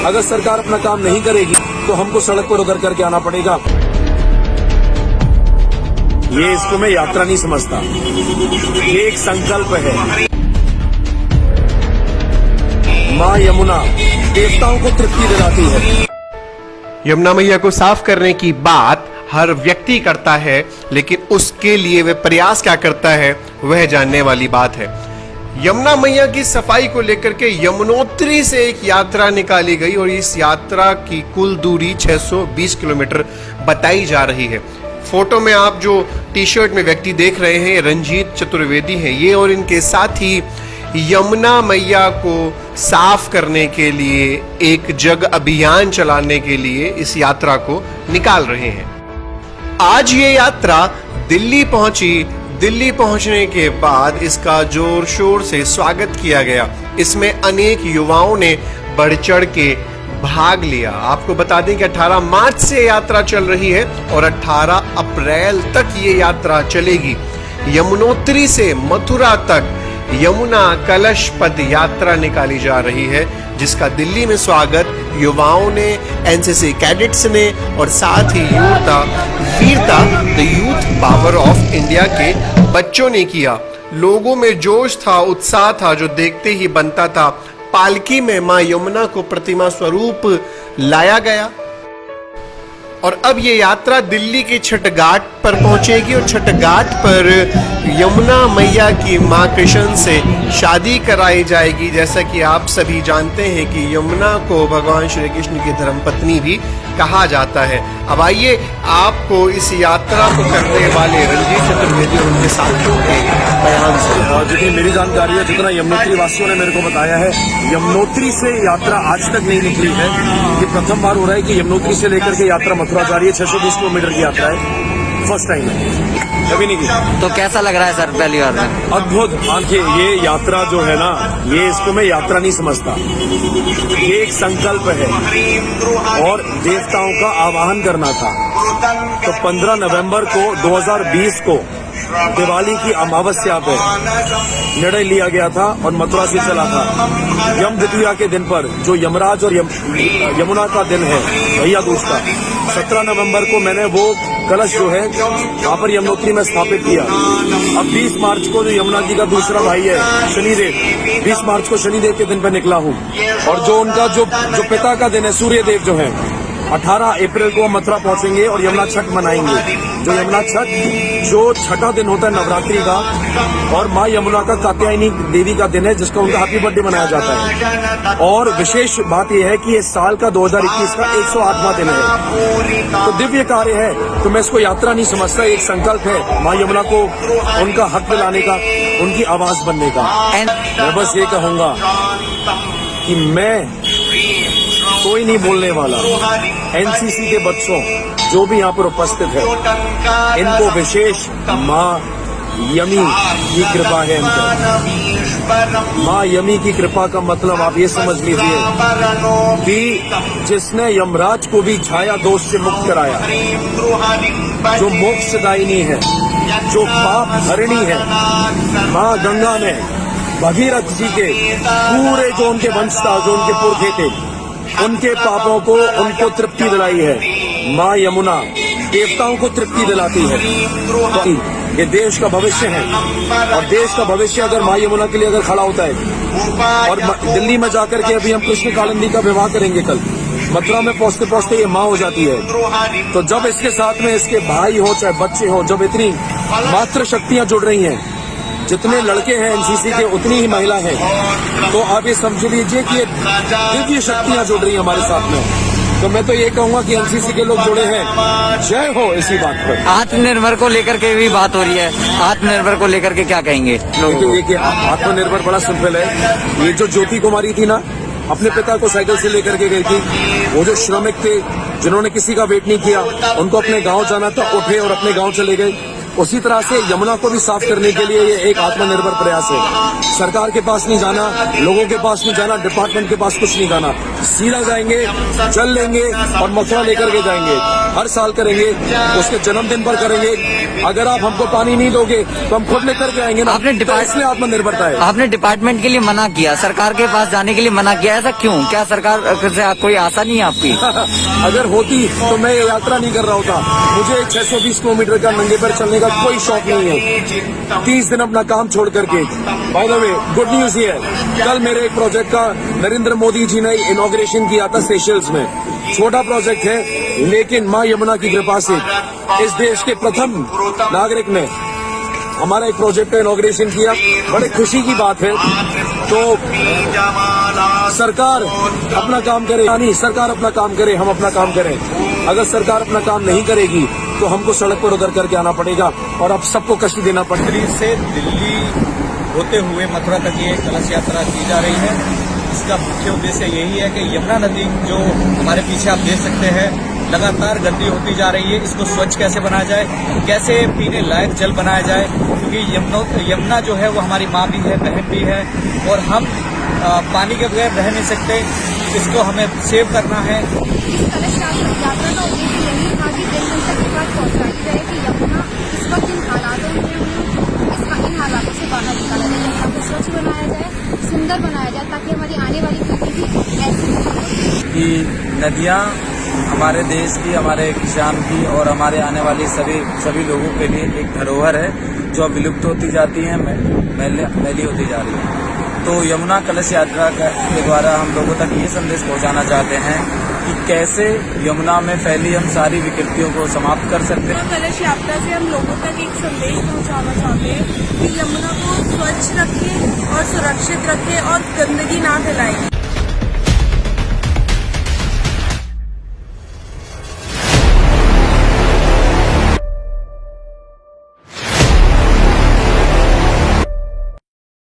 अगर सरकार अपना काम नहीं करेगी तो हमको सड़क पर उतर करके आना पड़ेगा। ये इसको मैं यात्रा नहीं समझता, ये एक संकल्प है। माँ यमुना देवताओं को तृप्ति दिलाती है। यमुना मैया को साफ करने की बात हर व्यक्ति करता है, लेकिन उसके लिए वह प्रयास क्या करता है वह जानने वाली बात है। यमुना मैया की सफाई को लेकर के यमुनोत्री से एक यात्रा निकाली गई और इस यात्रा की कुल दूरी 620 किलोमीटर बताई जा रही है। फोटो में आप जो टी शर्ट में व्यक्ति देख रहे हैं रंजीत चतुर्वेदी हैं ये, और इनके साथी यमुना मैया को साफ करने के लिए एक जग अभियान चलाने के लिए इस यात्रा को निकाल रहे हैं। आज ये यात्रा दिल्ली पहुंची। दिल्ली पहुंचने के बाद इसका जोर शोर से स्वागत किया गया। इसमें अनेक युवाओं ने बढ़ चढ़ के भाग लिया। आपको बता दें कि 18 मार्च से यात्रा चल रही है और 18 अप्रैल तक ये यात्रा चलेगी। यमुनोत्री से मथुरा तक यमुना कलश पद यात्रा निकाली जा रही है, जिसका दिल्ली में स्वागत युवाओं ने, एनसीसी कैडेट्स ने और साथ ही वीरता the youth power of India के बच्चों ने किया। लोगों में जोश था, उत्साह था जो देखते ही बनता था। पालकी में मां यमुना को प्रतिमा स्वरूप लाया गया और अब ये यात्रा दिल्ली के छठ घाट पर पहुंचेगी और छठ घाट पर यमुना मैया की मां कृष्ण से शादी कराई जाएगी। जैसा कि आप सभी जानते हैं कि यमुना को भगवान श्री कृष्ण की धर्मपत्नी भी कहा जाता है। अब आइए आपको इस यात्रा को करने वाले रंजीत चतुर्वेदी और उनके साथियों के बयान से, और जितनी मेरी जानकारी है, जितना यमुनोत्री वासियों ने मेरे को बताया है, यमुनोत्री से यात्रा आज तक नहीं निकली है। ये प्रथम बार हो रहा है कि यमुनोत्री से लेकर के यात्रा मथुरा जा रही है। 620 किलोमीटर की यात्रा है, फर्स्ट टाइम है, कभी नहीं की। तो कैसा लग रहा है सर पहली बार में? अद्भुत। देखिए ये यात्रा जो है ना, ये इसको मैं यात्रा नहीं समझता, ये एक संकल्प है और देवताओं का आवाहन करना था। तो 15 नवंबर को 2020 को दिवाली की अमावस्या पे निर्णय लिया गया था और मथुरा से चला था। यम द्वितीया के दिन पर जो यमराज और यमुना का दिन है भैया दूज का, 17 नवंबर को मैंने वो कलश जो है वहाँ पर यमुनोत्री में स्थापित किया। अब 20 मार्च को जो यमुना जी का दूसरा भाई है शनिदेव, 20 मार्च को शनिदेव के दिन पर निकला हूँ। और जो उनका जो पिता का दिन है सूर्यदेव जो है, 18 अप्रैल को मथुरा पहुंचेंगे और यमुना छठ मनाएंगे। जो यमुना छठ जो छठा दिन होता है नवरात्रि का, और माँ यमुना का कात्यायनी देवी का दिन है, जिसका उनका हैप्पी बर्थडे मनाया जाता है। और विशेष बात यह है कि इस साल का 2021 का 108वां दिन है, तो दिव्य कार्य है। तो मैं इसको यात्रा नहीं समझता, एक संकल्प है माँ यमुना को उनका हक दिलाने का, उनकी आवाज बनने का। मैं बस ये कहूंगा कि मैं कोई नहीं बोलने वाला। एनसीसी के बच्चों जो भी यहाँ पर उपस्थित है, इनको विशेष माँ यमी की कृपा है। माँ यमी की कृपा का मतलब आप ये समझ लीजिए कि जिसने यमराज को भी छाया दोष से मुक्त कराया, जो मोक्षदायिनी है, जो पाप हरिणी है, माँ गंगा ने भगीरथ जी के पूरे जो उनके वंश था, जो उनके पुरखे थे, उनके पापों को उनको तृप्ति दिलाई है। माँ यमुना देवताओं को तृप्ति दिलाती है। तो ये देश का भविष्य है और देश का भविष्य अगर माँ यमुना के लिए अगर खड़ा होता है। और दिल्ली में जाकर के अभी हम कृष्ण कालिंदी का विवाह करेंगे कल, मथुरा में पहुंचते पहुंचते ये माँ हो जाती है। तो जब इसके साथ में इसके भाई हो चाहे बच्चे हो, जब इतनी मात्र शक्तियां जुड़ रही हैं, जितने लड़के हैं एनसीसी के उतनी ही महिला है, तो आप ये समझ लीजिए कि ये दिव्य शक्तियां जुड़ रही हैं हमारे साथ में। तो मैं तो ये कहूंगा कि एनसीसी के लोग जुड़े हैं, जय हो इसी बात पर। आत्मनिर्भर को लेकर के भी बात हो रही है, आत्मनिर्भर को लेकर के क्या कहेंगे लोगों को? देखिए आत्मनिर्भर बड़ा सिंपल है। ये जो ज्योति कुमारी थी ना, अपने पिता को साइकिल से लेकर के गई थी। वो जो श्रमिक थे जिन्होंने किसी का वेट नहीं किया, उनको अपने गांव जाना था, उठे और अपने गांव चले गए। उसी तरह से यमुना को भी साफ करने के लिए ये एक आत्मनिर्भर प्रयास है। सरकार के पास नहीं जाना, लोगों के पास नहीं जाना, डिपार्टमेंट के पास कुछ नहीं जाना, सीधा जाएंगे, जल लेंगे और मथुरा लेकर के जाएंगे। हर साल करेंगे, उसके जन्मदिन पर करेंगे। अगर आप हमको पानी नहीं दोगे तो हम खुद लेकर के आएंगे ना। आपने तो इसलिए आत्मनिर्भरता है। आपने डिपार्टमेंट के लिए मना किया, सरकार के पास जाने के लिए मना किया, ऐसा क्यों? क्या सरकार से कोई आशा नहीं है आपकी? अगर होती तो मैं ये यात्रा नहीं कर रहा होता। मुझे 620 किलोमीटर का नंगे पैर चलने का कोई शौक नहीं है। 30 दिन अपना काम छोड़ करके। By the way, good news ये है, कल मेरे एक प्रोजेक्ट का नरेंद्र मोदी जी ने इनॉग्रेशन किया था सेशल्स में। छोटा प्रोजेक्ट है, लेकिन माँ यमुना की कृपा से इस देश के प्रथम नागरिक ने हमारा एक प्रोजेक्ट का इनॉग्रेशन किया। बड़े खुशी की बात है। तो सरकार अपना काम करे, यानी सरकार अपना काम करे, हम अपना काम करें। अगर सरकार अपना काम नहीं करेगी तो हमको सड़क पर उतर करके आना पड़ेगा और अब सबको कष्ट देना पड़ेगा। दिल्ली से दिल्ली होते हुए मथुरा तक ये कलश यात्रा की जा रही है। इसका मुख्य उद्देश्य यही है कि यमुना नदी जो हमारे पीछे आप देख सकते हैं लगातार गंदी होती जा रही है, इसको स्वच्छ कैसे बनाया जाए, कैसे पीने लायक जल बनाया जाए, क्योंकि यमुना जो है वो हमारी माँ भी है, बहन भी है और हम पानी के बगैर रह नहीं सकते। इसको हमें सेव करना है। कलश यात्रा का उद्देश्य यही था कि देश तक ये बात पहुंचाई जाए कि यमुना इस वक्त इन हालातों में इन हालातों से बाहर निकाला जाए, यमुना को स्वच्छ बनाया जाए, सुंदर बनाया जाए, ताकि हमारी आने वाली पीढ़ी भी ऐसी कि नदियाँ हमारे देश की, हमारे किसान की और हमारे आने वाली सभी लोगों के लिए एक धरोहर है जो विलुप्त होती जाती है, मैली होती जा रही है। तो यमुना कलश यात्रा के द्वारा हम लोगों तक ये संदेश पहुंचाना चाहते हैं कि कैसे यमुना में फैली हम सारी विकृतियों को समाप्त कर सकते हैं। कलश यात्रा से हम लोगों तक एक संदेश पहुंचाना चाहते हैं कि यमुना को स्वच्छ रखें और सुरक्षित रखें और गंदगी ना फैलाएं।